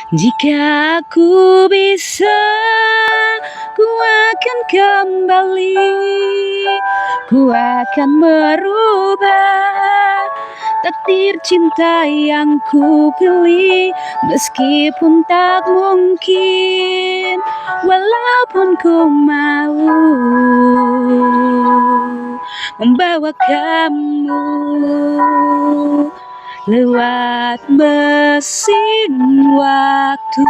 Jika aku bisa, ku akan kembali, ku akan merubah takdir cinta yang ku pilih. Meskipun tak mungkin, walaupun ku mau membawa kamu lewat mesin waktu.